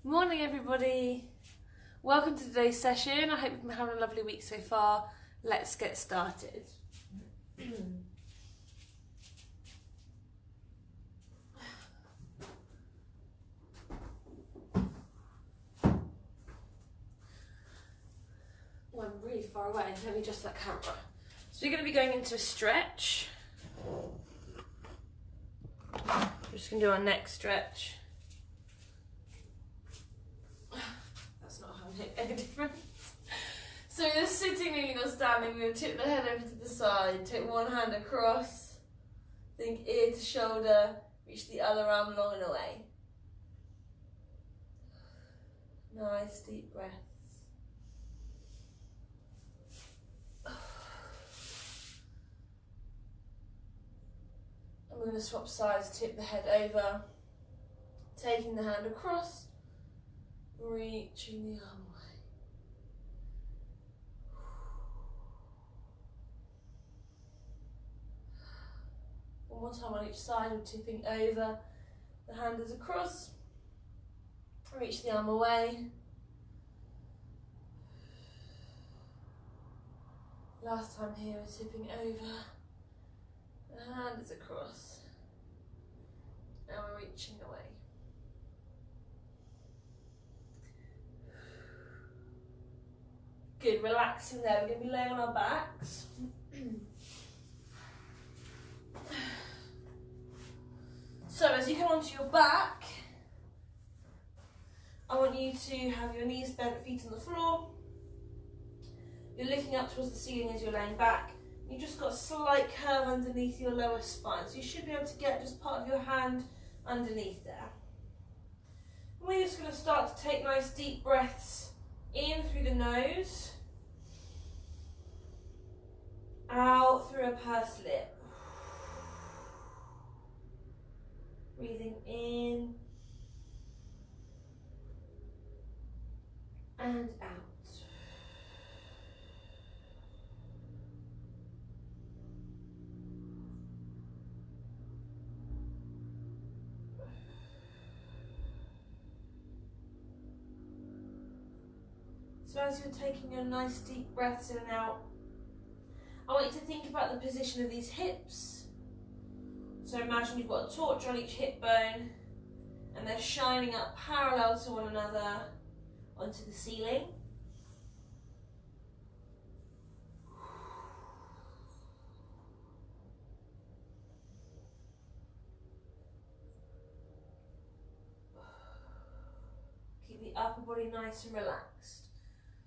Morning everybody, welcome to today's session. I hope you've been having a lovely week so far. Let's get started. Oh, I'm really far away, let me adjust that camera. So we're going to be going into a stretch. We're just going to do our neck stretch. That's not how I make any difference. So either sitting, kneeling or standing, we're going to tip the head over to the side, take one hand across, think ear to shoulder, reach the other arm long and away. Nice deep breaths. And we're going to swap sides, tip the head over, taking the hand across, reaching the arm away. One more time on each side, we're tipping over, the hand is across, reach the arm away. Last time here, we're tipping over, the hand is across, and we're reaching away. Good, relaxing there. We're going to be laying on our backs. So as you come onto your back, I want you to have your knees bent, feet on the floor. You're looking up towards the ceiling as you're laying back. You've just got a slight curve underneath your lower spine, so you should be able to get just part of your hand underneath there. And we're just going to start to take nice deep breaths in through the nose, out through a pursed lip. Breathing in and out. So as you're taking your nice deep breaths in and out, I want you to think about the position of these hips. So imagine you've got a torch on each hip bone and they're shining up parallel to one another onto the ceiling. Keep the upper body nice and relaxed.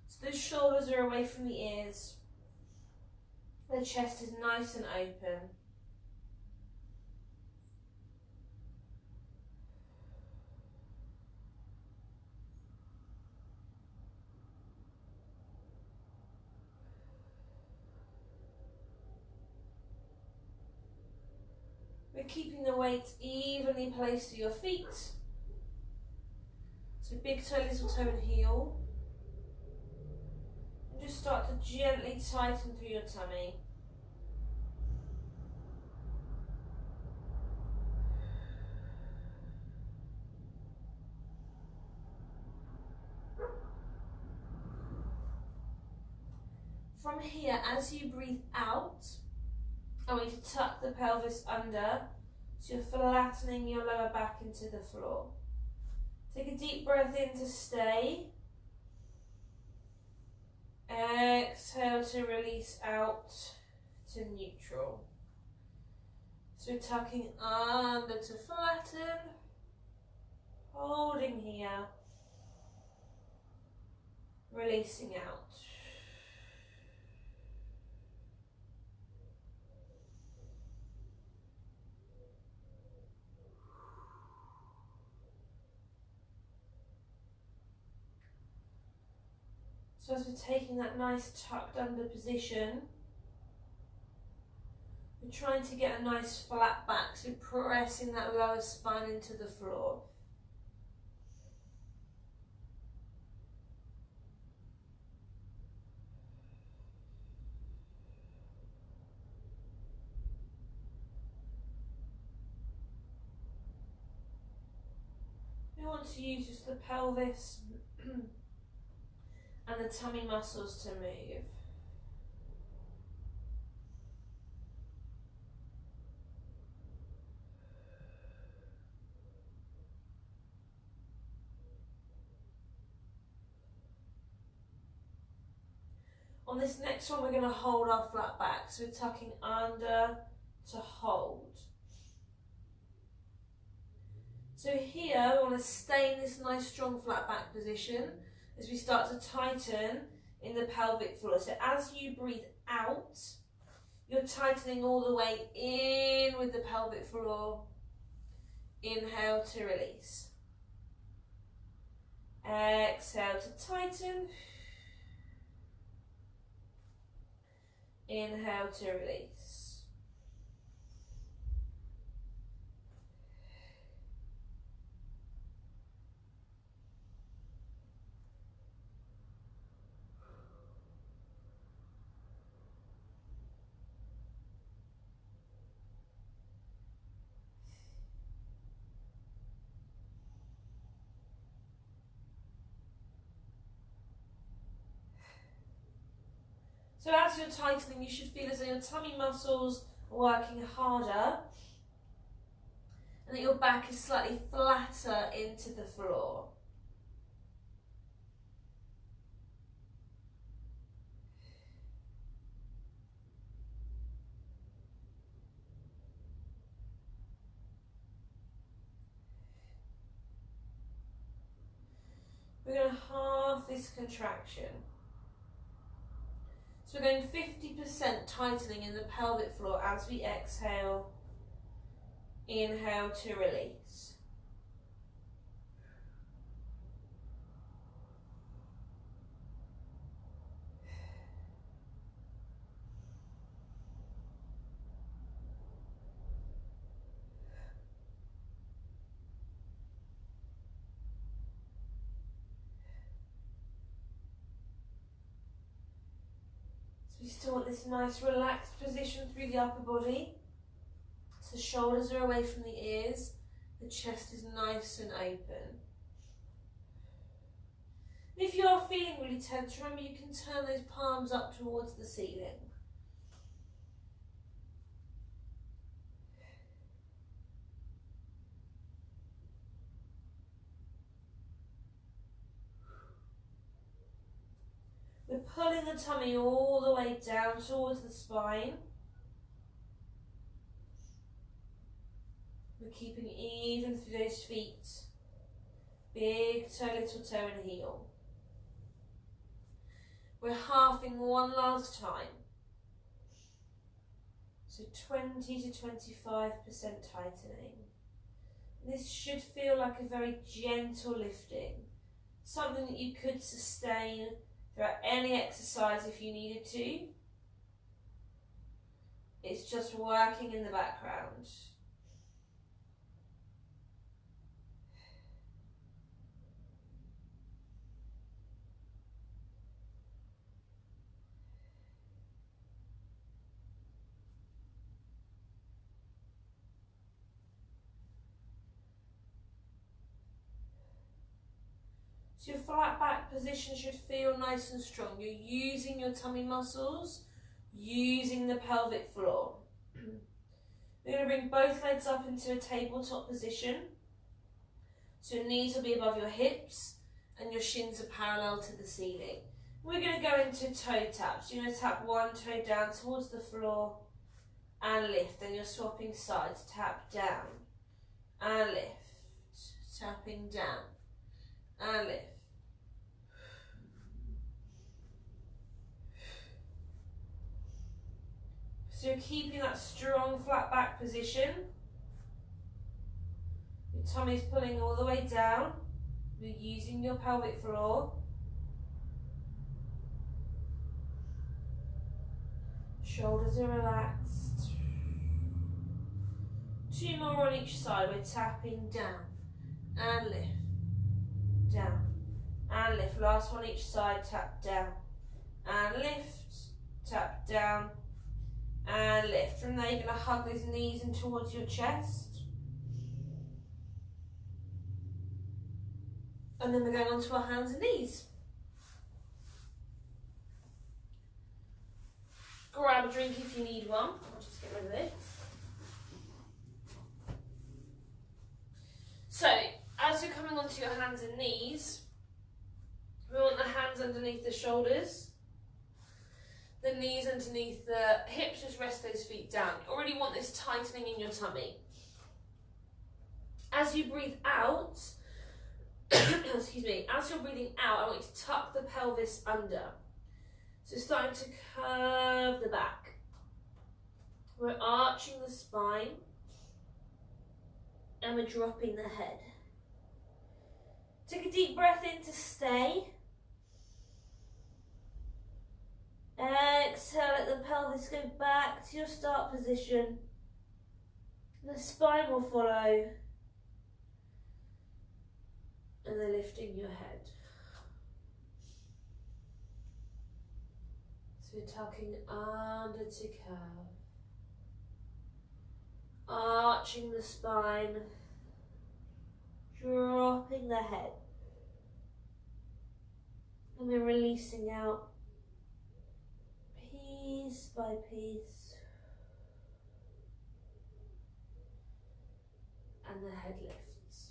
So the shoulders are away from the ears. The chest is nice and open. We're keeping the weight evenly placed to your feet. So big toe, little toe and heel. And just start to gently tighten through your tummy. From here, as you breathe out, I want you to tuck the pelvis under, so you're flattening your lower back into the floor. Take a deep breath in to stay. Exhale to release out to neutral. So we're tucking under to flatten, holding here, releasing out. So as we're taking that nice tucked under position, we're trying to get a nice flat back, so we're pressing that lower spine into the floor. We want to use just the pelvis and the tummy muscles to move. On this next one, we're going to hold our flat back. So we're tucking under to hold. So here, we want to stay in this nice strong flat back position as we start to tighten in the pelvic floor. So as you breathe out, you're tightening all the way in with the pelvic floor. Inhale to release. Exhale to tighten. Inhale to release. So as you're tightening, you should feel as though your tummy muscles are working harder and that your back is slightly flatter into the floor. We're going to halve this contraction. So we're going 50% tightening in the pelvic floor as we exhale. Inhale to release. We still want this nice relaxed position through the upper body. So the shoulders are away from the ears, the chest is nice and open. If you are feeling really tense, remember you can turn those palms up towards the ceiling. We're pulling the tummy all the way down towards the spine. We're keeping even through those feet. Big toe, little toe and heel. We're halving one last time. So 20 to 25% tightening. This should feel like a very gentle lifting. Something that you could sustain throughout any exercise if you needed to. It's just working in the background. So your flat back position should feel nice and strong. You're using your tummy muscles, using the pelvic floor. We're going to bring both legs up into a tabletop position. So your knees will be above your hips and your shins are parallel to the ceiling. We're going to go into toe taps. You're going to tap one toe down towards the floor and lift. Then you're swapping sides. Tap down and lift. Tapping down and lift. So you're keeping that strong flat back position. Your tummy's pulling all the way down. You're using your pelvic floor. Shoulders are relaxed. 2 more on each side. We're tapping down and lift. Down and lift. Last one each side. Tap down and lift. Tap down and lift. From there, you're going to hug those knees in towards your chest. And then we're going on to our hands and knees. Grab a drink if you need one. I'll just get rid of this. So, as you're coming onto your hands and knees, we want the hands underneath the shoulders, the knees underneath the hips, just rest those feet down. You already want this tightening in your tummy. As you breathe out, excuse me, as you're breathing out, I want you to tuck the pelvis under. So starting to curve the back. We're arching the spine and we're dropping the head. Take a deep breath in to stay. Exhale, let the pelvis go back to your start position. The spine will follow. And then lifting your head. So we're tucking under to curve. Arching the spine. Dropping the head. And we're releasing out piece by piece. And the head lifts.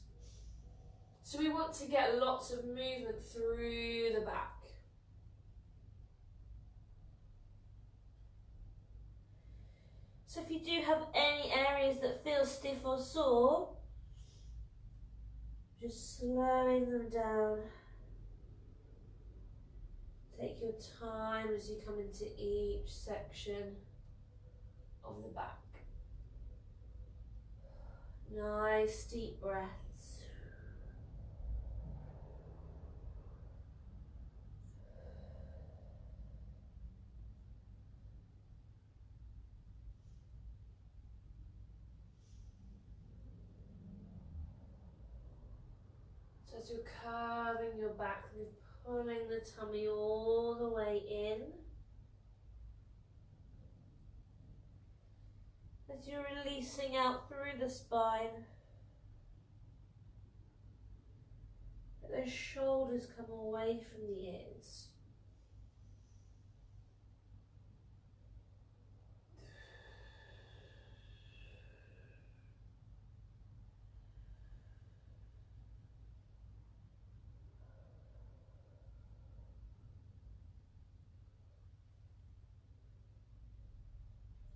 So we want to get lots of movement through the back. So if you do have any areas that feel stiff or sore, just slowing them down. Take your time as you come into each section of the back. Nice deep breaths. So as you're curving your back, you're pulling the tummy all the way in. As you're releasing out through the spine, let those shoulders come away from the ears.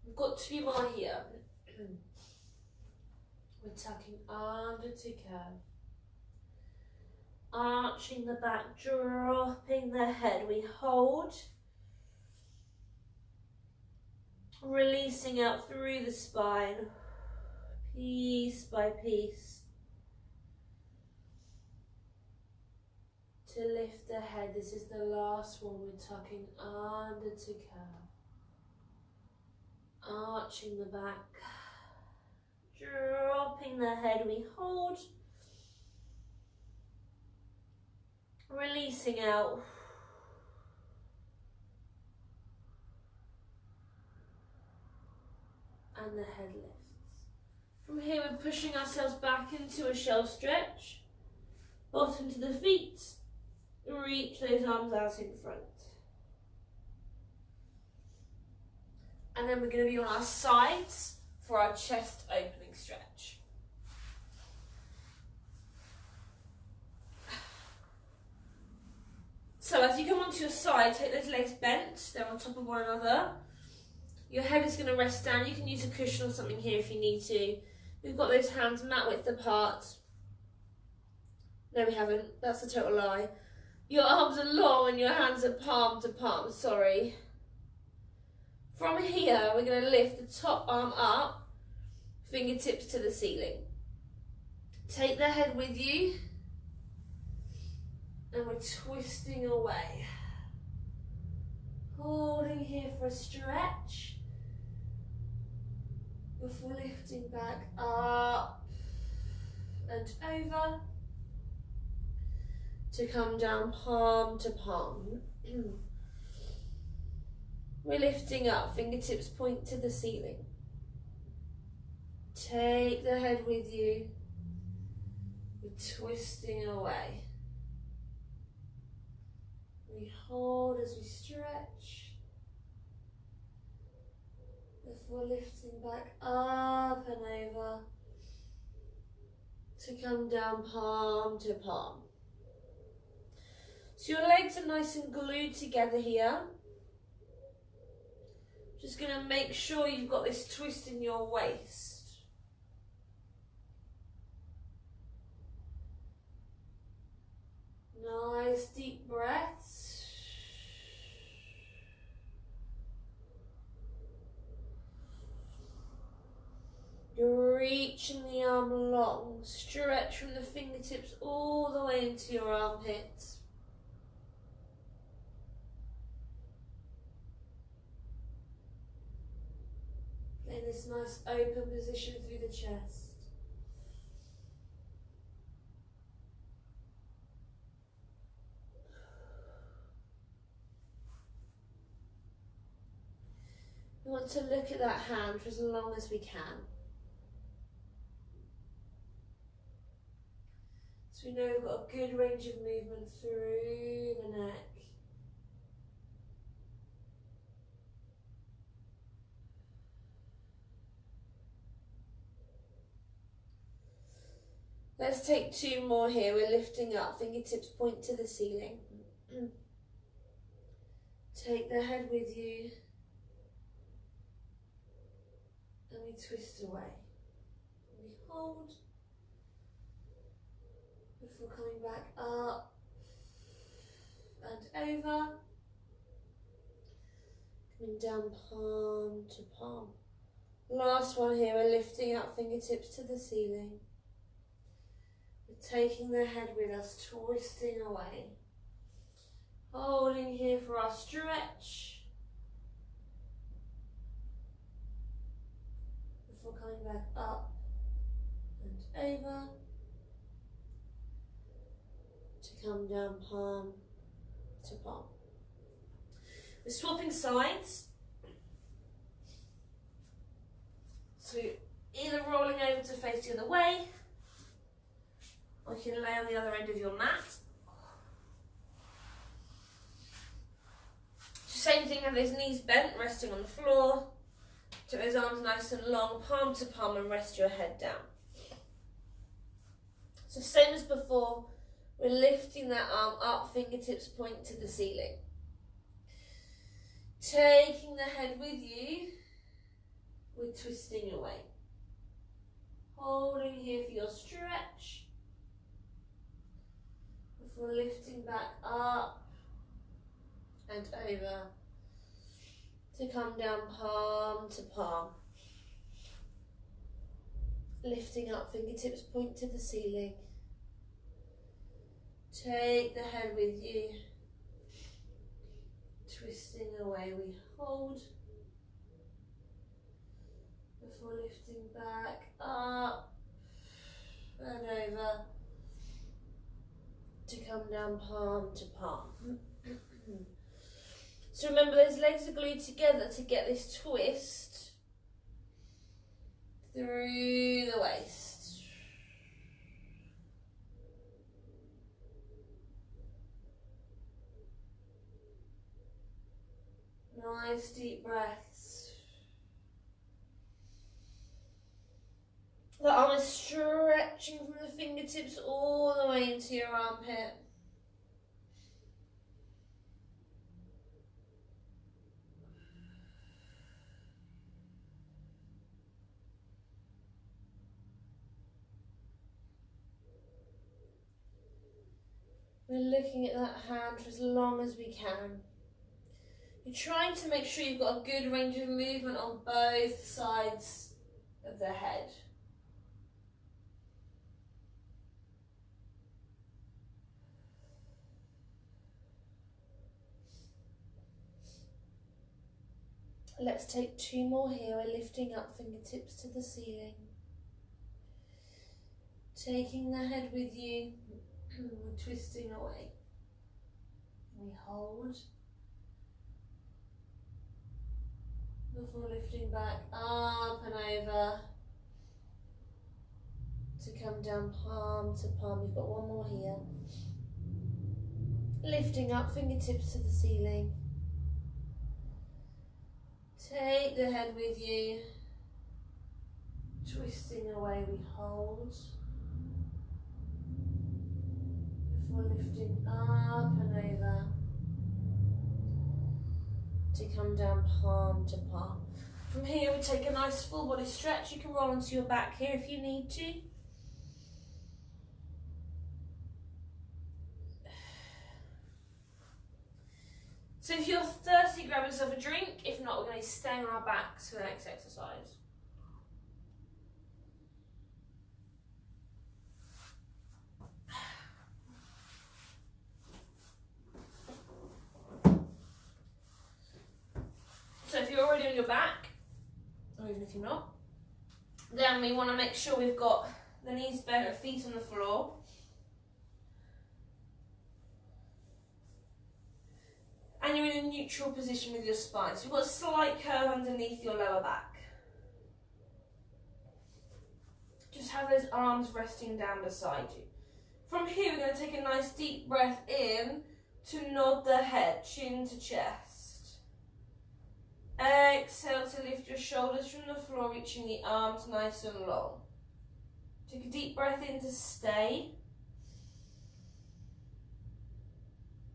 We've got two more here. We're tucking under to curve. Arching the back, dropping the head. We hold. Releasing out through the spine, piece by piece. To lift the head, this is the last one. We're tucking under to curve. Arching the back, dropping the head, we hold, releasing out, and the head lifts. From here we're pushing ourselves back into a shelf stretch, bottom to the feet, reach those arms out in front. And then we're going to be on our sides for our chest opening stretch. So as you come onto your side, take those legs bent, they're on top of one another. Your head is going to rest down. You can use a cushion or something here if you need to. We've got those hands mat width apart. No, we haven't. That's a total lie. Your arms are long and your hands are palm to palm, sorry. From here, we're going to lift the top arm up, fingertips to the ceiling. Take the head with you, and we're twisting away. Holding here for a stretch, before lifting back up and over, to come down palm to palm. We're lifting up, fingertips point to the ceiling. Take the head with you. We're twisting away. We hold as we stretch before lifting back up and over to come down palm to palm. So your legs are nice and glued together here. Just going to make sure you've got this twist in your waist. Nice deep breaths. You're reaching the arm long. Stretch from the fingertips all the way into your armpits. In this nice open position through the chest. We want to look at that hand for as long as we can. So we know we've got a good range of movement through the neck. Let's take two more here. We're lifting up, fingertips point to the ceiling. Take the head with you. And we twist away. We hold. Before coming back up and over. Coming down palm to palm. Last one here, we're lifting up, fingertips to the ceiling. We're taking the head with us, twisting away. Holding here for our stretch. Before coming back up and over. To come down palm to palm. We're swapping sides. So either rolling over to face the other way, or you can lay on the other end of your mat. Same thing, have those knees bent, resting on the floor. Take those arms nice and long, palm to palm, and rest your head down. So same as before, we're lifting that arm up, fingertips point to the ceiling. Taking the head with you, we're twisting away. Holding here for your stretch. Before lifting back up and over to come down palm to palm. Lifting up, fingertips point to the ceiling. Take the head with you. Twisting away, we hold. Before lifting back up and over to come down palm to palm. So remember, those legs are glued together to get this twist through the waist. Nice deep breaths. The arm is stretching from the fingertips all the way into your armpit. We're looking at that hand for as long as we can. You're trying to make sure you've got a good range of movement on both sides of the head. Let's take two more here. We're lifting up, fingertips to the ceiling. Taking the head with you. We're twisting away. We hold. Before lifting back up and over to come down palm to palm. You've got one more here. Lifting up, fingertips to the ceiling. Take the head with you. Twisting away, we hold. Before lifting up and over. To come down palm to palm. From here we take a nice full body stretch. You can roll onto your back here if you need to. So if you're thirsty, grab yourself a drink. If not, we're going to be staying on our backs for the next exercise. So if you're already on your back, or even if you're not, then we want to make sure we've got the knees bent, feet on the floor. And you're in a neutral position with your spine. So you've got a slight curve underneath your lower back. Just have those arms resting down beside you. From here, we're going to take a nice deep breath in to nod the head, chin to chest. Exhale to lift your shoulders from the floor, reaching the arms nice and long. Take a deep breath in to stay.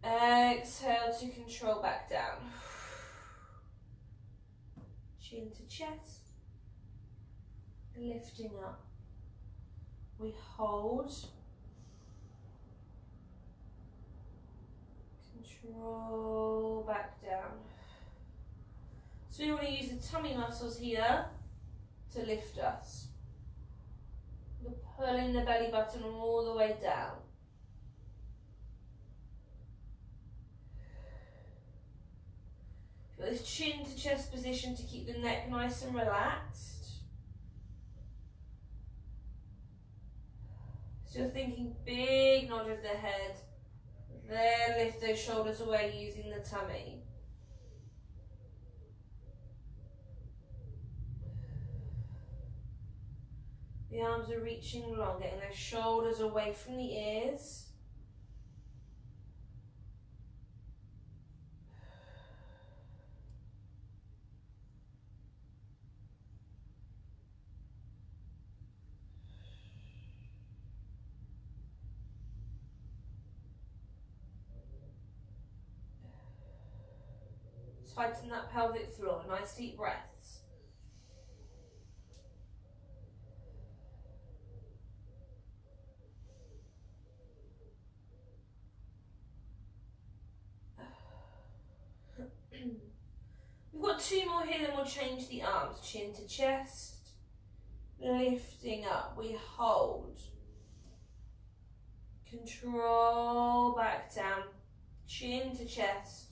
Exhale to control back down. Chin to chest. Lifting up. We hold. Control back down. So we want to use the tummy muscles here to lift us. We're pulling the belly button all the way down. Got this chin to chest position to keep the neck nice and relaxed. So you're thinking big nod of the head. Then lift those shoulders away using the tummy. The arms are reaching long, getting those shoulders away from the ears. Tighten that pelvic floor, nice deep breaths. We've got two more here, then we'll change the arms. Chin to chest, lifting up, we hold. Control back down, chin to chest.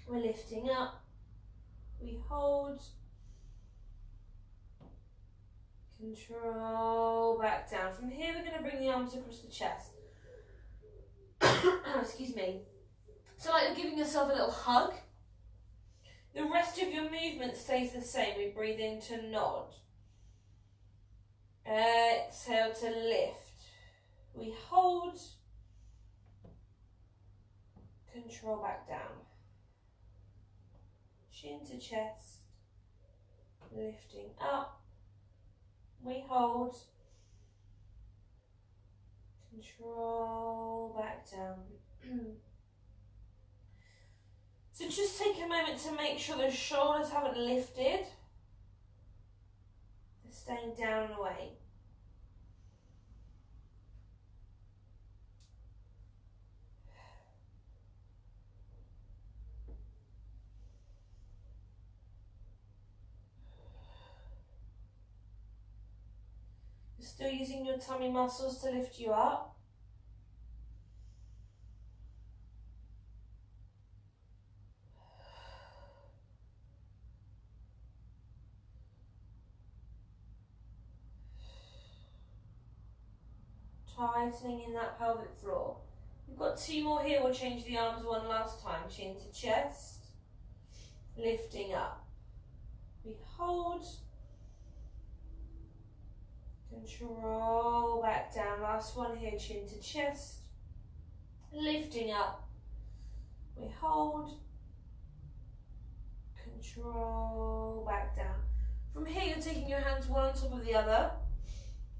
We're lifting up, we hold, control back down. From here we're going to bring the arms across the chest. Excuse me. So like you're giving yourself a little hug. The rest of your movement stays the same. We breathe in to nod. Exhale to lift. We hold, control back down. Chin to chest, lifting up, we hold, control back down. So just take a moment to make sure the shoulders haven't lifted. They're staying down and away. Still using your tummy muscles to lift you up. Tightening in that pelvic floor. We've got two more here. We'll change the arms one last time. Chin to chest, lifting up. We hold. Control back down. Last one here, chin to chest, lifting up. we hold, control, back down. From here you're taking your hands one on top of the other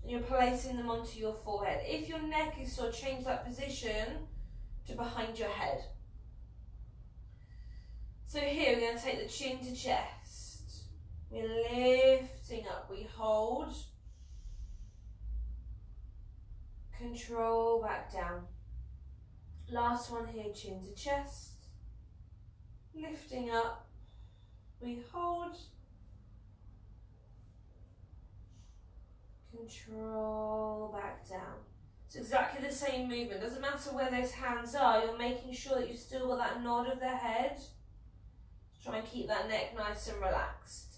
and you're placing them onto your forehead. If your neck is sore, change that position to behind your head. So here we're going to take the chin to chest. We're lifting up, we hold, control, back down. Last one here, chin to chest, lifting up, we hold, control, back down. It's exactly the same movement. Doesn't matter where those hands are, you're making sure that you've still got that nod of the head. Try and keep that neck nice and relaxed.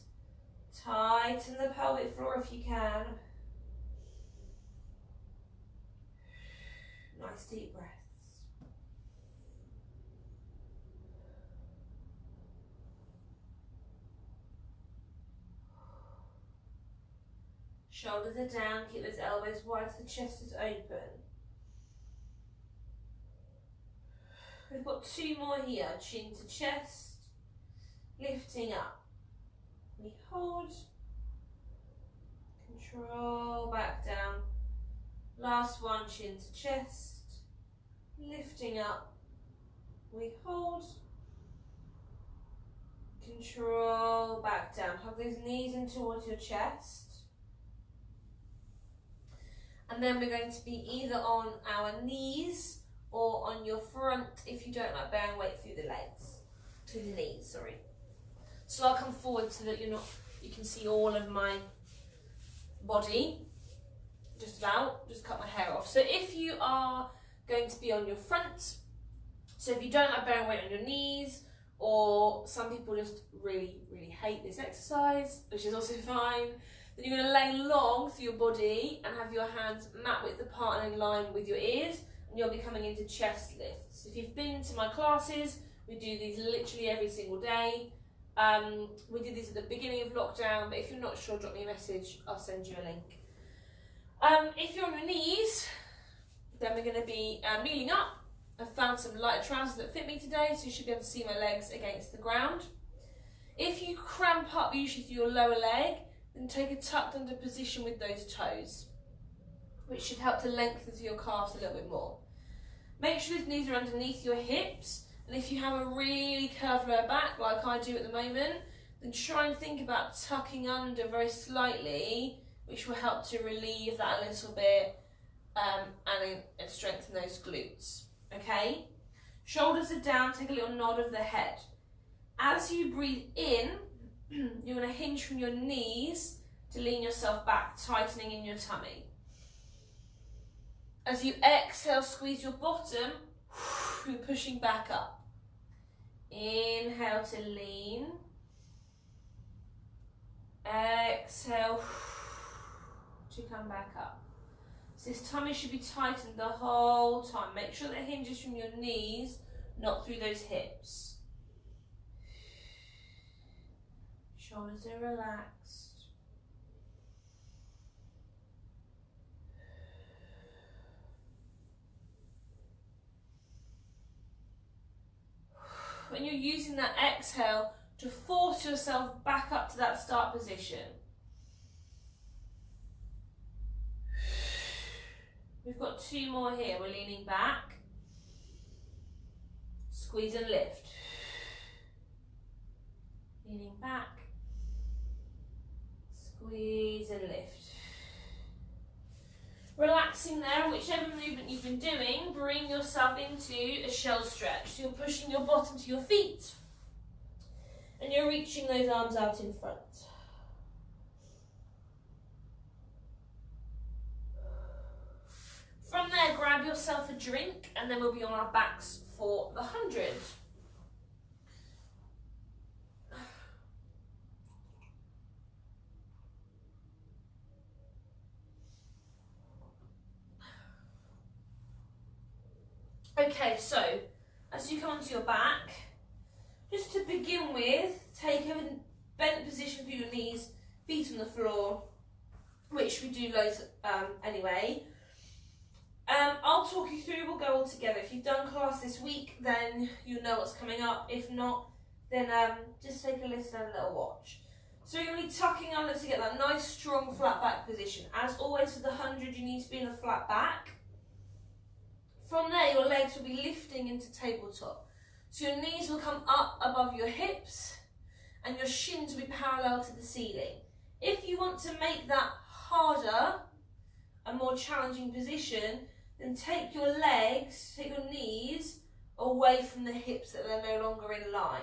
Tighten the pelvic floor if you can. Nice deep breaths. Shoulders are down, keep those elbows wide so the chest is open. We've got two more here, chin to chest, lifting up. We hold, control, back down. Last one, chin to chest, lifting up. We hold, control, back down. Hug those knees in towards your chest. And then we're going to be either on our knees or on your front if you don't like bearing weight through the legs, through the knees, sorry. So I'll come forward so that you can see all of my body, just cut my hair off. So if you are going to be on your front, so if you don't like bearing weight on your knees, or some people just really, really hate this exercise, which is also fine, then you're going to lay long through your body and have your hands mat width apart and in line with your ears, and you'll be coming into chest lifts. If you've been to my classes, we do these literally every single day. We did these at the beginning of lockdown, but if you're not sure, drop me a message, I'll send you a link. If you're on your knees, then we're going to be kneeling up. I've found some lighter trousers that fit me today, so you should be able to see my legs against the ground. If you cramp up usually through your lower leg, then take a tucked under position with those toes, which should help to lengthen through your calves a little bit more. Make sure those knees are underneath your hips, and if you have a really curved lower back, like I do at the moment, then try and think about tucking under very slightly, which will help to relieve that a little bit and strengthen those glutes, okay? Shoulders are down, take a little nod of the head. As you breathe in, you're going to hinge from your knees to lean yourself back, tightening in your tummy. As you exhale, squeeze your bottom, you're pushing back up. Inhale to lean. Exhale to come back up. So this tummy should be tightened the whole time. Make sure that it hinges from your knees, not through those hips. Shoulders are relaxed. When you're using that exhale to force yourself back up to that start position. We've got two more here. We're leaning back. Squeeze and lift. Leaning back. Squeeze and lift. Relaxing there, whichever movement you've been doing, bring yourself into a shell stretch. So you're pushing your bottom to your feet and you're reaching those arms out in front. From there, grab yourself a drink and then we'll be on our backs for the 100. Okay, so as you come onto your back, just to begin with, take a bent position through your knees, feet on the floor, which we do loads anyway. I'll talk you through, we'll go all together. If you've done class this week, then you know what's coming up. If not, then just take a listen and a little watch. So you're going to be tucking under to get that nice strong flat back position. As always for the 100, you need to be in a flat back. From there, your legs will be lifting into tabletop. So your knees will come up above your hips and your shins will be parallel to the ceiling. If you want to make that harder, a more challenging position, then take your legs, take your knees away from the hips that they're no longer in line.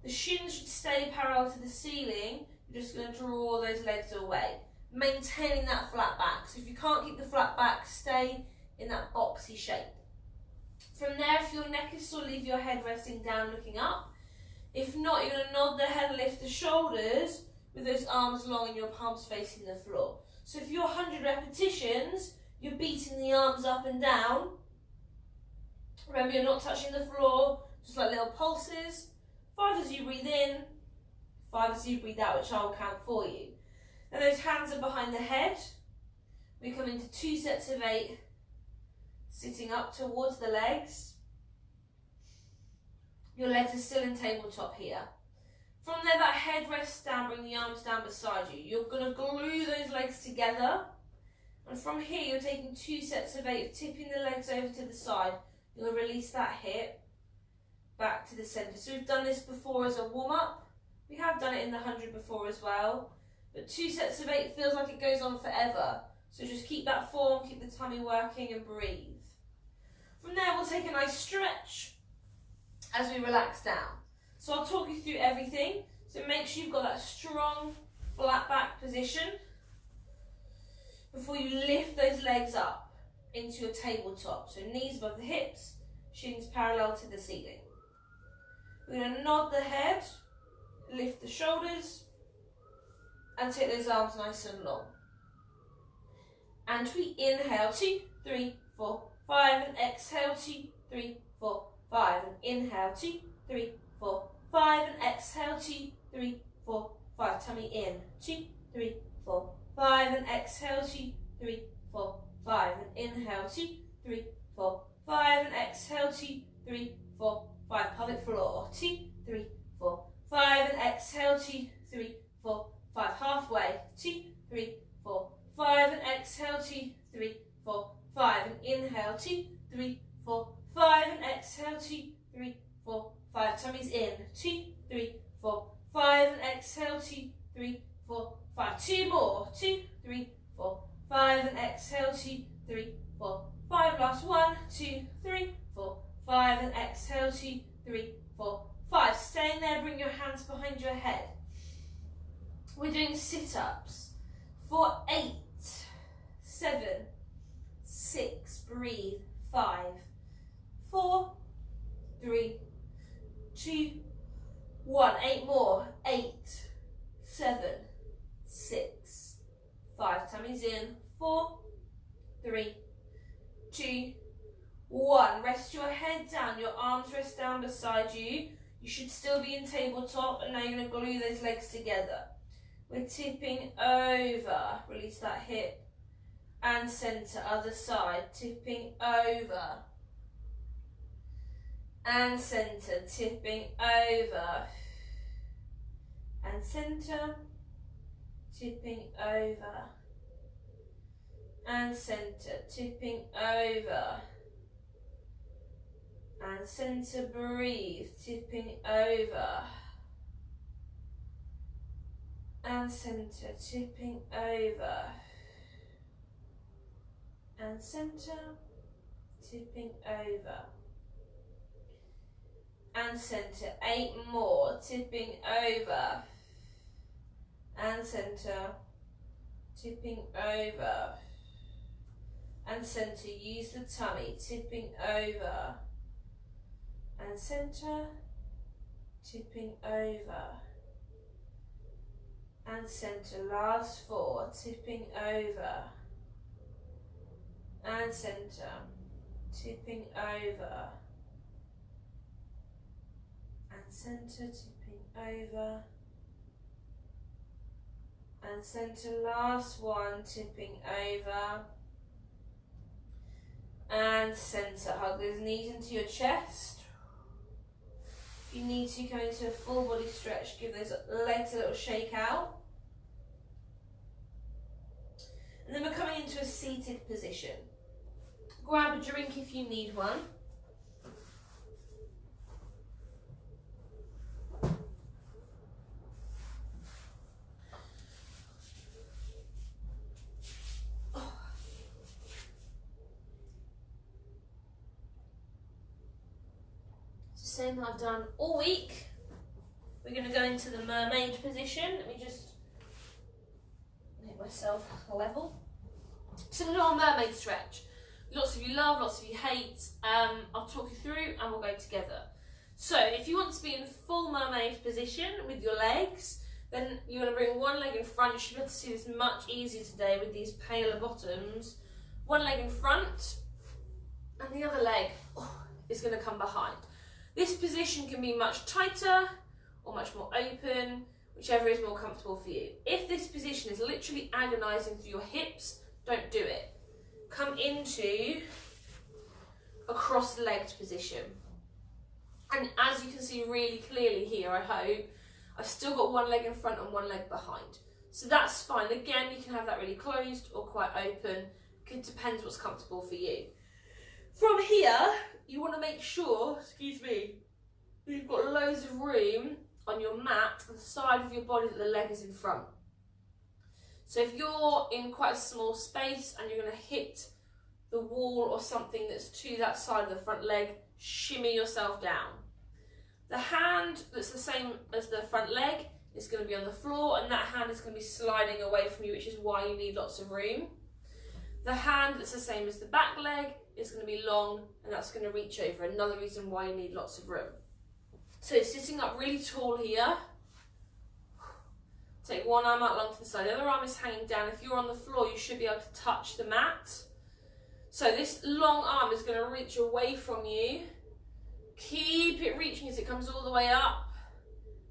The shins should stay parallel to the ceiling. You're just going to draw those legs away, maintaining that flat back. So if you can't keep the flat back, stay in that boxy shape. From there, if your neck is sore, leave your head resting down, looking up. If not, you're going to nod the head and lift the shoulders with those arms long and your palms facing the floor. So for your 100 repetitions, you're beating the arms up and down. Remember, you're not touching the floor, just like little pulses. 5 as you breathe in, 5 as you breathe out, which I'll count for you. Then those hands are behind the head. We come into 2 sets of 8, sitting up towards the legs. Your legs are still in tabletop here. From there, that head rests down, bring the arms down beside you. You're going to glue those legs together. And from here, you're taking 2 sets of 8, tipping the legs over to the side. You're going to release that hip back to the centre. So we've done this before as a warm-up. We have done it in the 100 before as well. But 2 sets of 8 feels like it goes on forever. So just keep that form, keep the tummy working and breathe. From there, we'll take a nice stretch as we relax down. So I'll talk you through everything. So make sure you've got that strong flat back position before you lift those legs up into your tabletop. So knees above the hips, shins parallel to the ceiling. We're going to nod the head, lift the shoulders, and take those arms nice and long. And we inhale, 2, 3, 4, 5, and exhale, 2, 3, 4, 5, and inhale, 2, 3, 4, 5, and exhale, 2, 3, 4, 5, tummy in, 2, 3, 4, 5, and exhale, 2, 3, 4, 5, and inhale, 2, 3, 4, 5, and exhale, 2, 3, 4, 5, pelvic floor, 2, 3, 4, 5, and exhale, 2, 3, 4, 5, halfway, 2, 3, 4, 5, and exhale, 2, 3, 4, 5, and inhale, 2, 3, 4, 5, and exhale, 2, 3, 4, 5, tummies in, 2, 3, 4, 5, and exhale, 2, 3, 4, 5, 2 more, 2, 3, 4, 5, and exhale, 2, 3, 4, 5, last 1, 2, 3, 4, 5, and exhale, 2, 3, 4, 5, staying there, bring your hands behind your head. We're doing sit-ups for 8, 7, 6, breathe, 5, 4, 3, 2, 1, 8 more, 8, 7, 6, 5, tummies in, 4, 3, 2, 1, rest your head down, your arms rest down beside you. You should still be in tabletop, and now you're going to glue those legs together. We're tipping over, release that hip, and centre, other side, tipping over, and centre, tipping over, and centre, tipping over, and centre, tipping over, and centre, breathe, tipping over, and centre, tipping over, and centre, tipping over, and centre, 8 more, tipping over, and centre, tipping over, and centre, use the tummy, tipping over, and centre, tipping over, and centre, last 4, tipping over, and centre, tipping over, and centre, tipping over, and centre, last 1, tipping over, And centre. Hug those knees into your chest. If you need to, go into a full body stretch. Give those legs a little shake out. And then we're coming into a seated position. Grab a drink if you need one. Same that I've done all week. We're going to go into the mermaid position. Let me just make myself level. So we're going to do our mermaid stretch. Lots of you love, lots of you hate. I'll talk you through and we'll go together. So if you want to be in full mermaid position with your legs, then you're going to bring one leg in front. You should be able to see this much easier today with these paler bottoms. One leg in front and the other leg is going to come behind. This position can be much tighter or much more open, whichever is more comfortable for you. If this position is literally agonising through your hips, don't do it. Come into a cross-legged position. And as you can see really clearly here, I hope, I've still got one leg in front and one leg behind. So that's fine. Again, you can have that really closed or quite open. It depends what's comfortable for you. From here, you want to make sure, you've got loads of room on your mat on the side of your body that the leg is in front. So if you're in quite a small space and you're going to hit the wall or something that's to that side of the front leg, shimmy yourself down. The hand that's the same as the front leg is going to be on the floor, and that hand is going to be sliding away from you, which is why you need lots of room. The hand that's the same as the back leg is going to be long, and that's going to reach over. Another reason why you need lots of room. So sitting up really tall here. Take one arm out long to the side. The other arm is hanging down. If you're on the floor, you should be able to touch the mat. So this long arm is going to reach away from you. Keep it reaching as it comes all the way up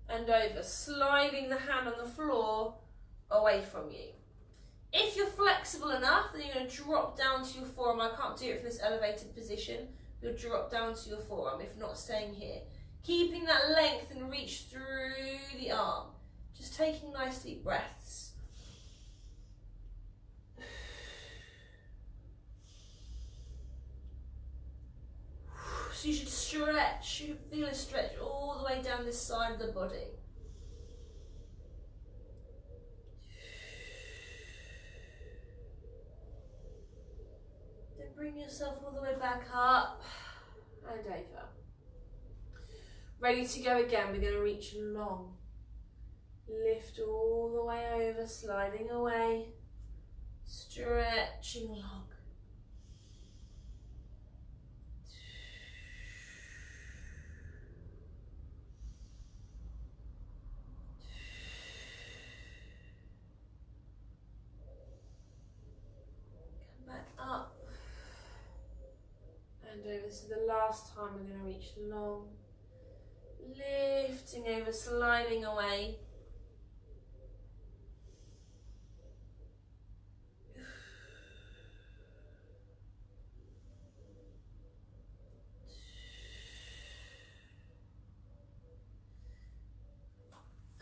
and over, sliding the hand on the floor away from you. If you're flexible enough, then you're going to drop down to your forearm. I can't do it from this elevated position. You'll drop down to your forearm, if not staying here. Keeping that length and reach through the arm. Just taking nice deep breaths. So you should stretch, you feel a stretch all the way down this side of the body. Then bring yourself all the way back up and over. Ready to go again, we're going to reach long. Lift all the way over, sliding away, stretching long. Up and over. So the last time we're going to reach long, lifting over, sliding away.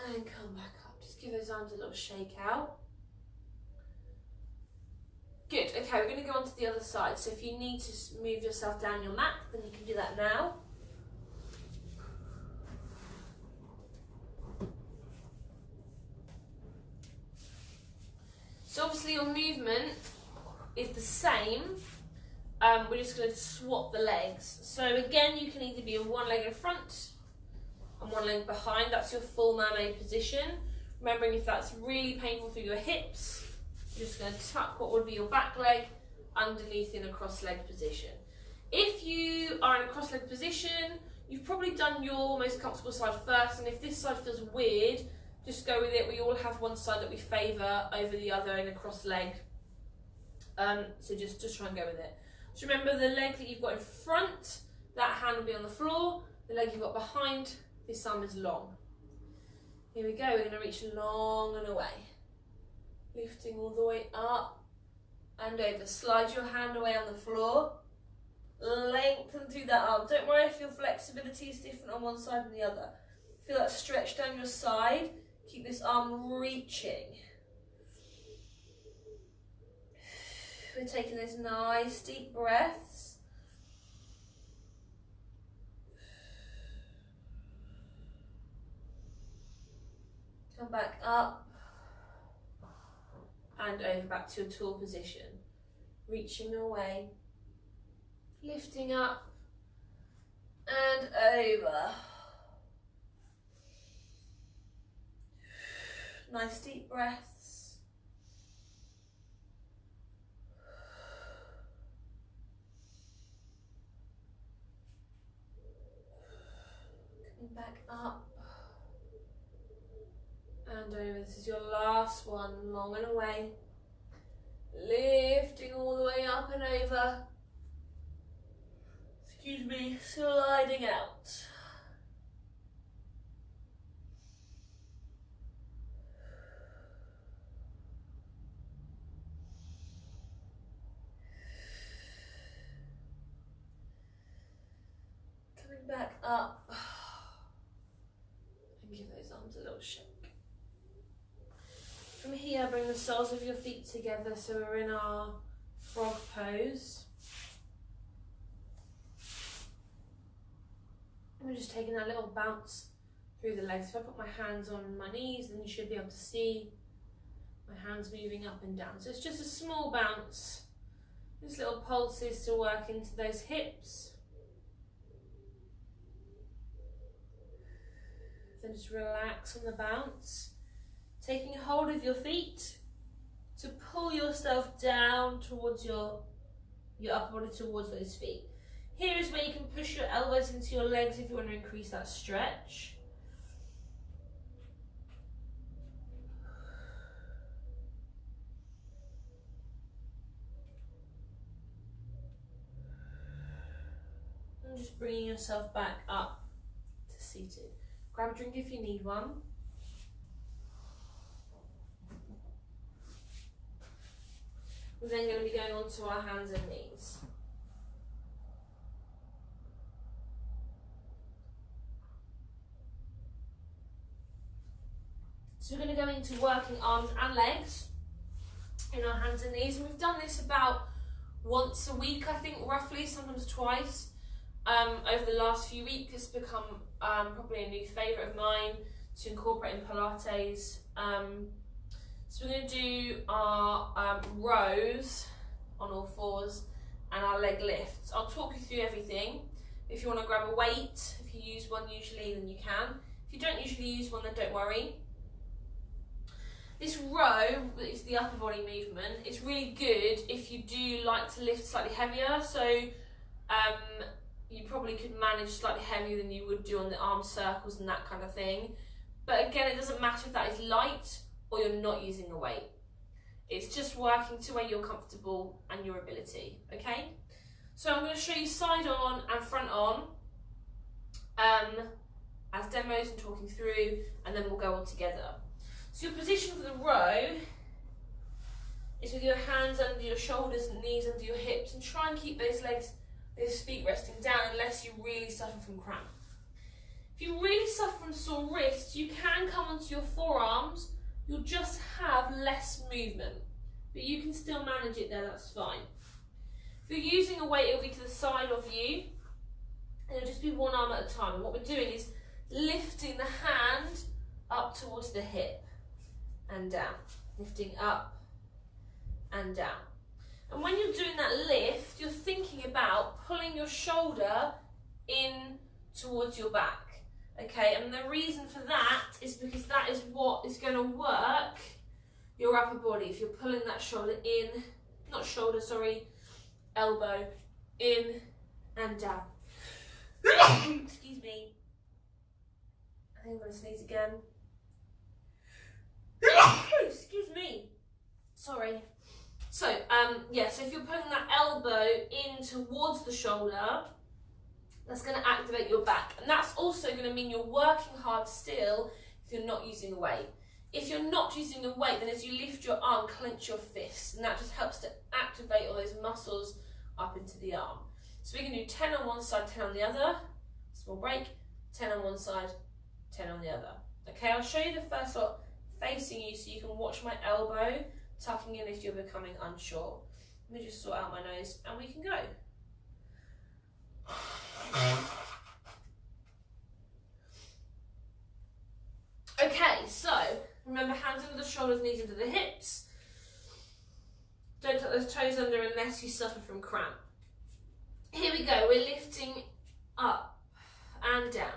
And come back up. Just give those arms a little shake out. Good, okay, we're going to go on to the other side. So if you need to move yourself down your mat, then you can do that now. So obviously your movement is the same. We're just going to swap the legs. So again, you can either be in one leg in front and one leg behind. That's your full mermaid position. Remembering if that's really painful through your hips, you're just going to tuck what would be your back leg underneath in a cross-legged position. If you are in a cross-legged position, you've probably done your most comfortable side first, and if this side feels weird, just go with it. We all have one side that we favour over the other in a cross-leg. So just try and go with it. So remember, the leg that you've got in front, that hand will be on the floor. The leg you've got behind, this arm is long. Here we go, we're going to reach long and away. Lifting all the way up and over. Slide your hand away on the floor. Lengthen through that arm. Don't worry if your flexibility is different on one side than the other. Feel that stretch down your side. Keep this arm reaching. We're taking those nice deep breaths. Come back up and over back to your tall position. Reaching away, lifting up and over. Nice deep breaths. Coming back up and over. This is your last one, long and away. Lifting all the way up and over. Excuse me, sliding out. Coming back up. And give those arms a little shake. From here, bring the soles of your feet together so we're in our frog pose. And we're just taking that little bounce through the legs. If I put my hands on my knees, then you should be able to see my hands moving up and down. So it's just a small bounce, just little pulses to work into those hips. Then just relax on the bounce. Taking hold of your feet to pull yourself down towards your upper body, towards those feet. Here is where you can push your elbows into your legs if you want to increase that stretch. And just bringing yourself back up to seated. Grab a drink if you need one. We're then going to be going on to our hands and knees. So we're going to go into working arms and legs in our hands and knees. And we've done this about once a week, I think, roughly, sometimes twice. Over the last few weeks, it's become probably a new favourite of mine to incorporate in Pilates. So we're going to do our rows on all fours and our leg lifts. I'll talk you through everything. If you want to grab a weight, if you use one usually, then you can. If you don't usually use one, then don't worry. This row is the upper body movement. It's really good if you do like to lift slightly heavier. So you probably could manage slightly heavier than you would do on the arm circles and that kind of thing. But again, it doesn't matter if that is light or you're not using a weight. It's just working to where you're comfortable and your ability, okay? So I'm going to show you side on and front on as demos and talking through, and then we'll go all together. So your position for the row is with your hands under your shoulders and knees under your hips, and try and keep those legs, those feet resting down unless you really suffer from cramp. If you really suffer from sore wrists, you can come onto your forearms. You'll just have less movement, but you can still manage it there, that's fine. If you're using a weight, it'll be to the side of you, and it'll just be one arm at a time. And what we're doing is lifting the hand up towards the hip and down, lifting up and down. And when you're doing that lift, you're thinking about pulling your shoulder in towards your back. Okay, and the reason for that is because that is what is going to work your upper body. If you're pulling that shoulder in, not shoulder, sorry, elbow, in and down. Excuse me. I think I'm going to sneeze again. Excuse me. Sorry. So, yeah, so if you're pulling that elbow in towards the shoulder, that's going to activate your back. And that's also going to mean you're working hard still if you're not using a weight. If you're not using a weight, then as you lift your arm, clench your fist. And that just helps to activate all those muscles up into the arm. So we can do 10 on one side, 10 on the other. Small break, 10 on one side, 10 on the other. Okay, I'll show you the first lot facing you so you can watch my elbow tucking in if you're becoming unsure. Let me just sort out my nose and we can go. Okay, so remember, hands under the shoulders, knees into the hips. Don't tuck those toes under unless you suffer from cramp. Here we go, we're lifting up and down,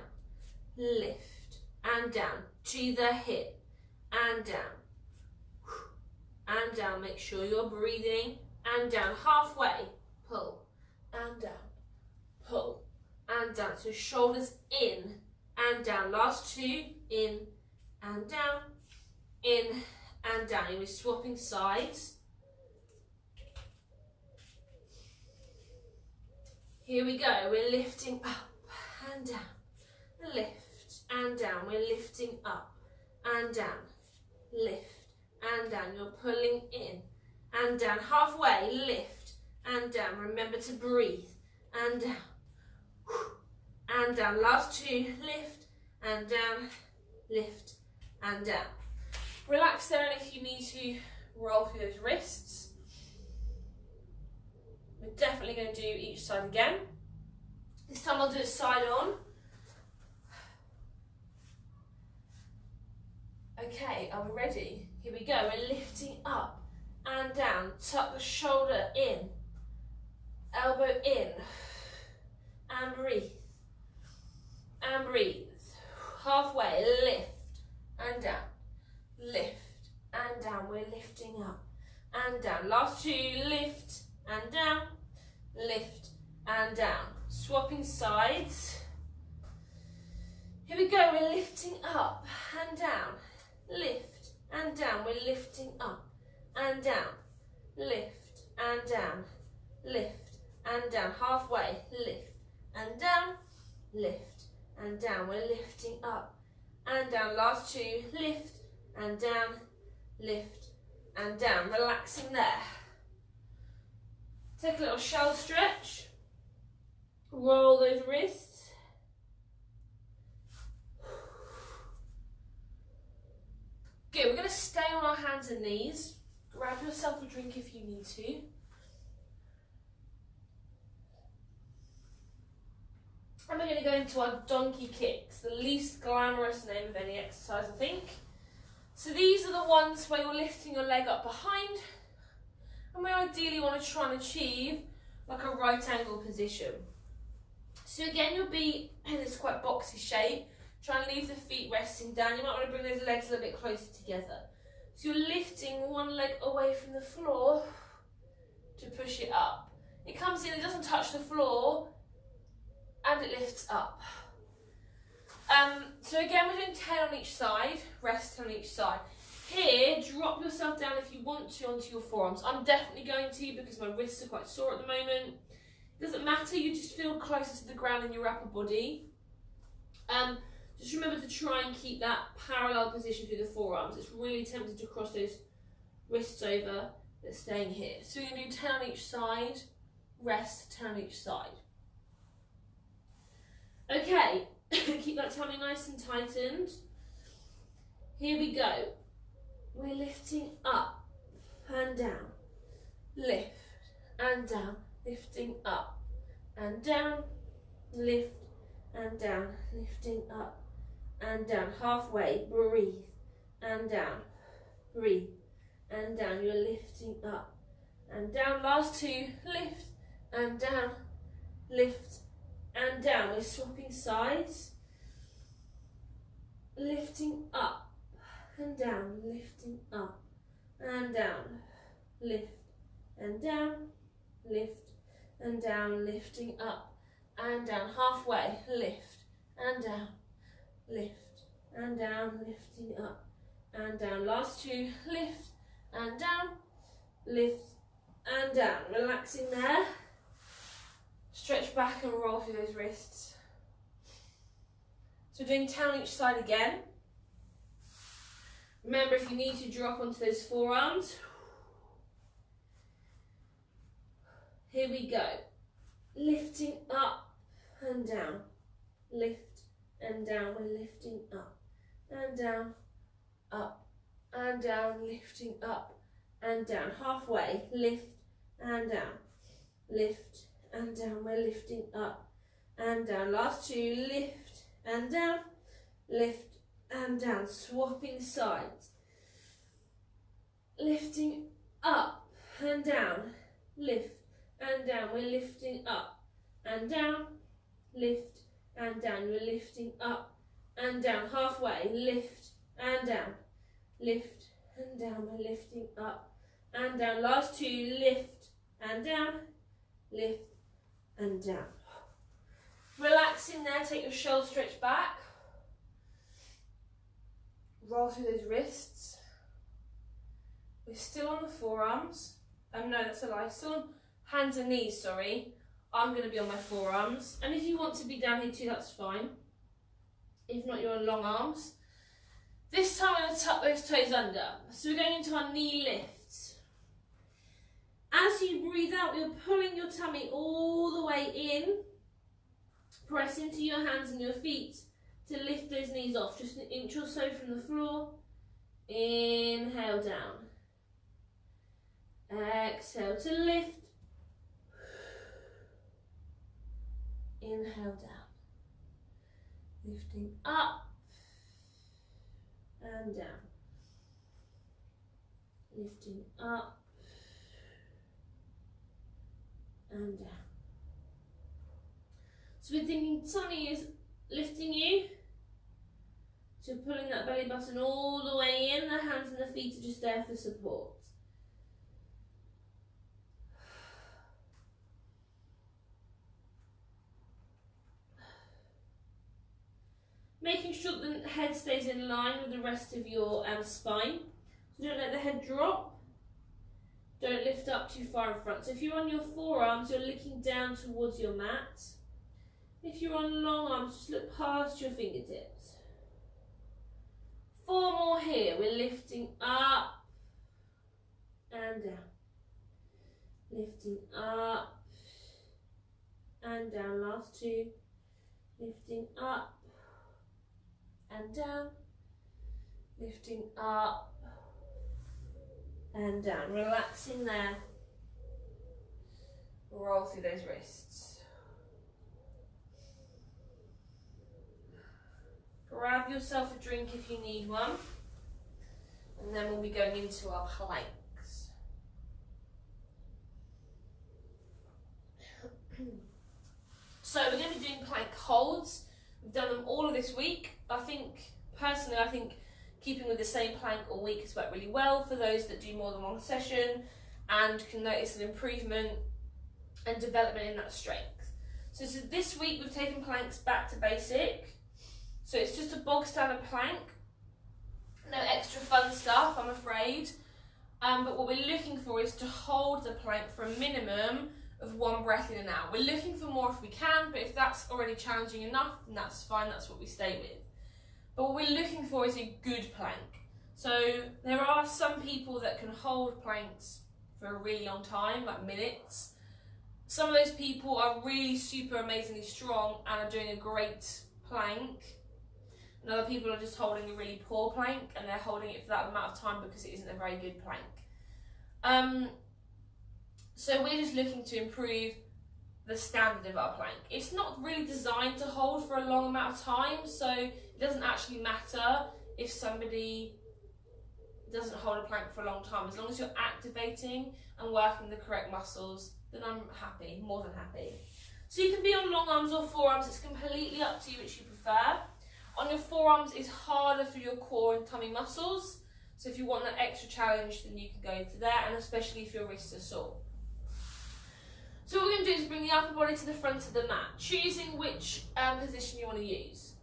lift and down to the hip and down and down. Make sure you're breathing and down, halfway, pull and down, pull and down. So shoulders in and down. Last two, in and down, in and down. You'll be swapping sides. Here we go, we're lifting up and down, lift and down. We're lifting up and down, lift and down. You're pulling in and down, halfway, lift and down. Remember to breathe and down, and down. Last two, lift and down, lift and down. Relax there, and if you need to, roll through those wrists. We're definitely going to do each side again. This time I'll do it side on. Okay, are we ready? Here we go. We're lifting up and down. Tuck the shoulder in, elbow in, and breathe. And breathe. Halfway, lift and down, lift and down. We're lifting up and down. Last two, lift and down, lift and down. Swapping sides. Here we go, we're lifting up and down, lift and down. We're lifting up and down, lift and down, lift and down. Halfway, lift and down, lift and down. We're lifting up and down. Last two, lift and down, lift and down. Relaxing there. Take a little shell stretch. Roll those wrists. Good, we're going to stay on our hands and knees. Grab yourself a drink if you need to. And we're going to go into our donkey kicks, the least glamorous name of any exercise, I think. So these are the ones where you're lifting your leg up behind, and we ideally want to try and achieve like a right angle position. So again, you'll be in this quite boxy shape. Try and leave the feet resting down. You might want to bring those legs a little bit closer together. So you're lifting one leg away from the floor to push it up. It comes in, it doesn't touch the floor, and it lifts up. So again, we're doing 10 on each side, rest on each side. Here, drop yourself down if you want to onto your forearms. I'm definitely going to because my wrists are quite sore at the moment. It doesn't matter, you just feel closer to the ground in your upper body. Just remember to try and keep that parallel position through the forearms. It's really tempting to cross those wrists over, but staying here. So we're going to do 10 on each side, rest, 10 on each side. Okay, keep that tummy nice and tightened. Here we go. We're lifting up and down, lift and down, lifting up and down, lift and down, lifting up and down. Halfway, breathe and down, breathe and down. You're lifting up and down. Last two, lift and down, lift and down. We're swapping sides, lifting up and down, lifting up and down, lift and down, lift and down, lifting up and down. Halfway, lift and down, lift and down, lifting up and down. Last two, lift and down, lift and down. Relaxing there. Stretch back and roll through those wrists. So doing 10 on each side again. Remember, if you need to drop onto those forearms. Here we go. lifting up and down, lift and down, we're lifting up and down, up and down, lifting up and down, halfway, lift and down, lift and down, we're lifting up and down, last two, lift and down, lift and down, swapping sides, lifting up and down, lift and down, we're lifting up and down, lift and down, we're lifting up and down, halfway, lift and down, lift and down, we're lifting up and down, last two, lift and down, lift and down. Relaxing there, take your shoulders stretch back, roll through those wrists. We're still on the forearms. No, that's a lie. Still on hands and knees, sorry. I'm going to be on my forearms. And if you want to be down here too, that's fine. If not, you're on long arms. This time I'm going to tuck those toes under. So we're going into our knee lifts. As you breathe out, you're pulling your tummy all the way in. Press into your hands and your feet to lift those knees off. Just an inch or so from the floor. Inhale down. Exhale to lift. Inhale down. Lifting up and down. Lifting up and down. So we're thinking tummy is lifting you. So pulling that belly button all the way in. The hands and the feet are just there for support. Making sure that the head stays in line with the rest of your spine. So don't let the head drop. Don't lift up too far in front. So if you're on your forearms, you're looking down towards your mat. If you're on long arms, just look past your fingertips. 4 more here. We're lifting up and down. Lifting up and down. Last 2. Lifting up and down, lifting up and down, relaxing there, roll through those wrists. Grab yourself a drink if you need one, and then we'll be going into our planks. So we're going to be doing plank holds. We've done them all of this week. Personally, I think keeping with the same plank all week has worked really well for those that do more than one session and can notice an improvement and development in that strength. So this week we've taken planks back to basic. So it's just a bog standard plank. No extra fun stuff, I'm afraid. But what we're looking for is to hold the plank for a minimum of 1 breath in and out. We're looking for more if we can, but if that's already challenging enough, then that's fine, that's what we stay with. But what we're looking for is a good plank. So there are some people that can hold planks for a really long time, like minutes. Some of those people are really super amazingly strong and are doing a great plank. And other people are just holding a really poor plank and they're holding it for that amount of time because it isn't a very good plank. So we're just looking to improve the standard of our plank. It's not really designed to hold for a long amount of time, so it doesn't actually matter if somebody doesn't hold a plank for a long time. As long as you're activating and working the correct muscles, then I'm happy, more than happy. So you can be on long arms or forearms, it's completely up to you which you prefer. On your forearms is harder for your core and tummy muscles, so if you want that extra challenge, then you can go into there, and especially if your wrists are sore. So what we're going to do is bring the upper body to the front of the mat, choosing which position you want to use.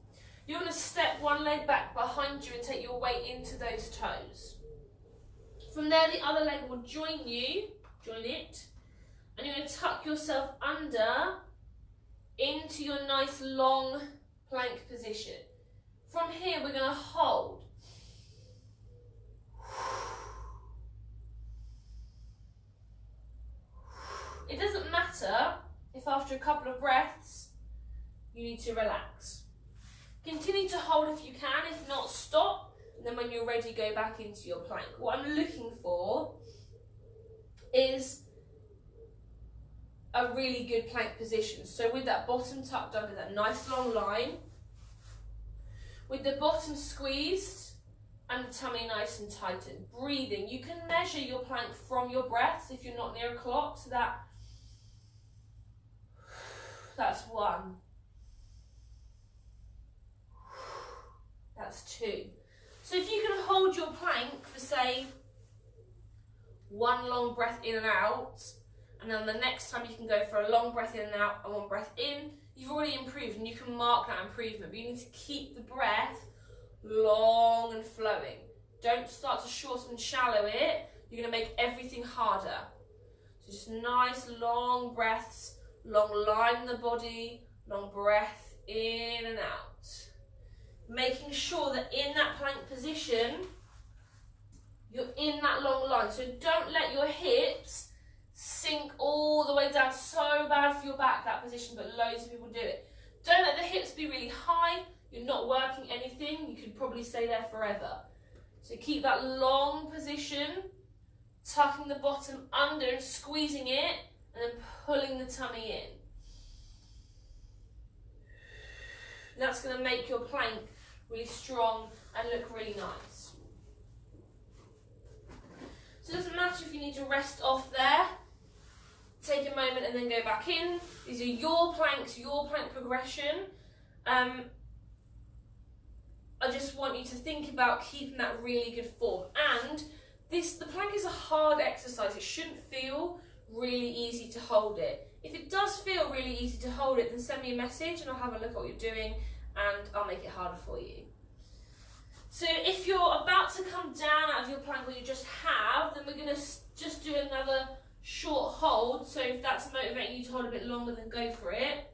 You're going to step one leg back behind you and take your weight into those toes. From there, the other leg will join it, and you're going to tuck yourself under into your nice long plank position. From here, we're going to hold. It doesn't matter if after after a couple of breaths, you need to relax. Continue to hold if you can, if not, stop, and then when you're ready, go back into your plank. What I'm looking for is a really good plank position. So with that bottom tucked under, that nice long line, with the bottom squeezed and the tummy nice and tightened. Breathing. You can measure your plank from your breaths if you're not near a clock. So that's 1. That's 2. So if you can hold your plank for, say, 1 long breath in and out, and then the next time you can go for a long breath in and out and 1 breath in, you've already improved and you can mark that improvement. But you need to keep the breath long and flowing. Don't start to shorten and shallow it. You're going to make everything harder. So just nice long breaths, long line in the body, long breath in and out. Making sure that in that plank position, you're in that long line. So don't let your hips sink all the way down. So bad for your back, that position, but loads of people do it. Don't let the hips be really high. You're not working anything. You could probably stay there forever. So keep that long position, tucking the bottom under and squeezing it, and then pulling the tummy in. That's going to make your plank really strong and look really nice. So it doesn't matter if you need to rest off there. Take a moment and then go back in. These are your planks, your plank progression. I just want you to think about keeping that really good form. And the plank is a hard exercise. It shouldn't feel really easy to hold it. If it does feel really easy to hold it, then send me a message and I'll have a look at what you're doing and I'll make it harder for you. So if you're about to come down out of your plank, or you just have, then we're going to just do another short hold. So if that's motivating you to hold a bit longer, then go for it.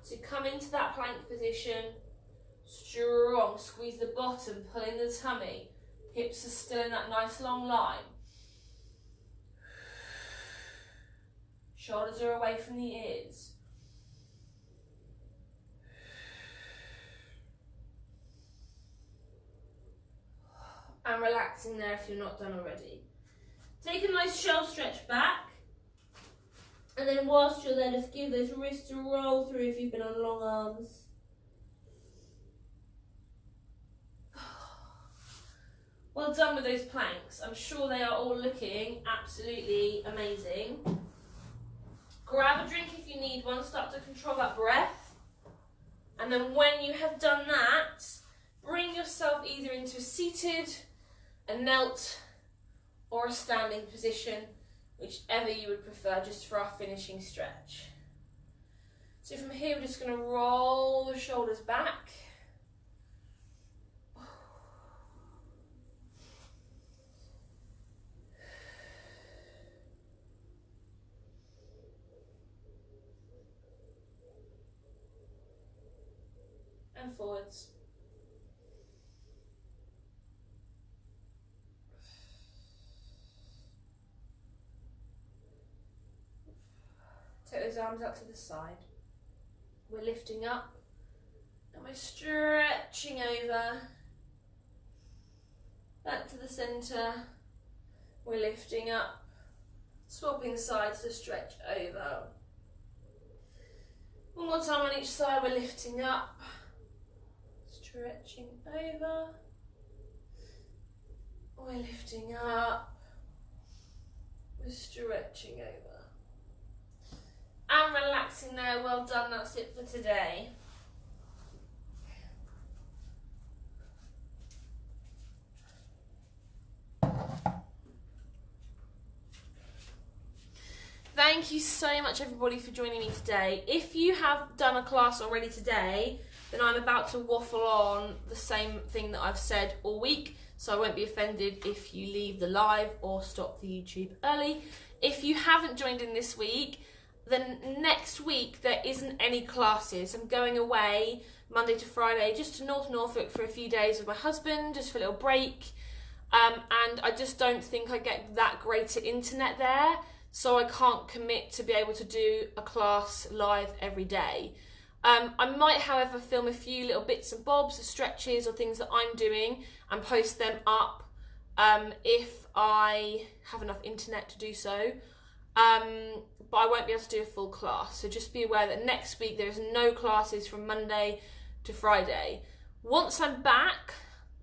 So come into that plank position, strong, squeeze the bottom, pull in the tummy, hips are still in that nice long line. Shoulders are away from the ears. And relaxing there if you're not done already. Take a nice shell stretch back. And then whilst you're there, just give those wrists a roll through if you've been on long arms. Well done with those planks. I'm sure they are all looking absolutely amazing. Grab a drink if you need one. Start to control that breath. And then when you have done that, bring yourself either into a seated, a knelt, or a standing position, whichever you would prefer, just for our finishing stretch. So from here, we're just going to roll the shoulders back. And forwards. Take those arms out to the side. We're lifting up and we're stretching over. Back to the centre. We're lifting up, swapping sides to stretch over. One more time on each side, we're lifting up, stretching over. We're lifting up, we're stretching over. And relaxing there, well done, that's it for today. Thank you so much everybody for joining me today. If you have done a class already today, then I'm about to waffle on the same thing that I've said all week, so I won't be offended if you leave the live or stop the YouTube early. If you haven't joined in this week, then next week there isn't any classes. I'm going away Monday to Friday just to North Norfolk for a few days with my husband, just for a little break. And I just don't think I get that greater internet there. so I can't commit to be able to do a class live every day. I might, however, film a few little bits and bobs, or stretches or things that I'm doing, and post them up if I have enough internet to do so. But I won't be able to do a full class. So just be aware that next week there is no classes from Monday to Friday. Once I'm back,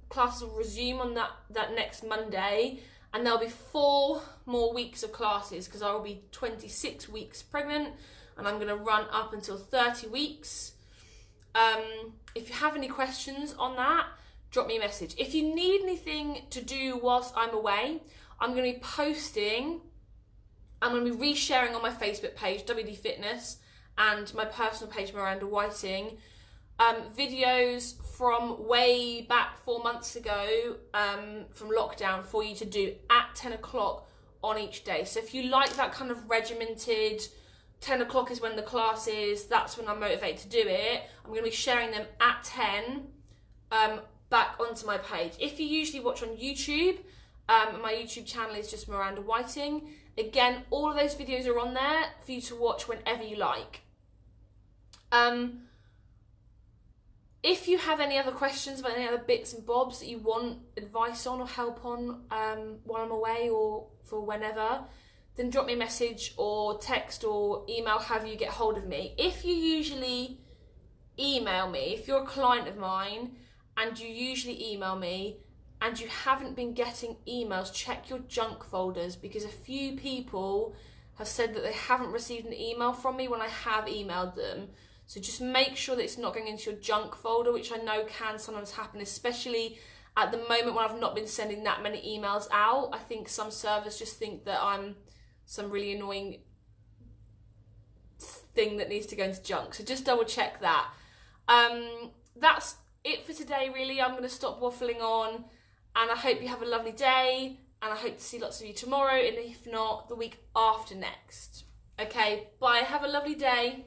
classes will resume on that next Monday, and there'll be 4 more weeks of classes because I will be 26 weeks pregnant and I'm going to run up until 30 weeks. If you have any questions on that, drop me a message. If you need anything to do whilst I'm away, I'm going to be posting, I'm going to be resharing on my Facebook page, WD Fitness, and my personal page, Miranda Whiting, videos from way back 4 months ago from lockdown for you to do at 10 o'clock on each day. So if you like that kind of regimented, 10 o'clock is when the class is, that's when I'm motivated to do it, I'm going to be sharing them at 10 back onto my page. If you usually watch on YouTube, my YouTube channel is just Miranda Whiting. Again, all of those videos are on there for you to watch whenever you like. If you have any other questions about any other bits and bobs that you want advice on or help on while I'm away or for whenever, then drop me a message or text or email, however you get hold of me. If you usually email me, if you're a client of mine and you usually email me and you haven't been getting emails, check your junk folders, because a few people have said that they haven't received an email from me when I have emailed them. So just make sure that it's not going into your junk folder, which I know can sometimes happen, especially at the moment when I've not been sending that many emails out. I think some servers just think that I'm some really annoying thing that needs to go into junk. So just double check that. That's it for today, really. I'm going to stop waffling on, and I hope you have a lovely day, and I hope to see lots of you tomorrow, and if not, the week after next. Okay, bye. Have a lovely day.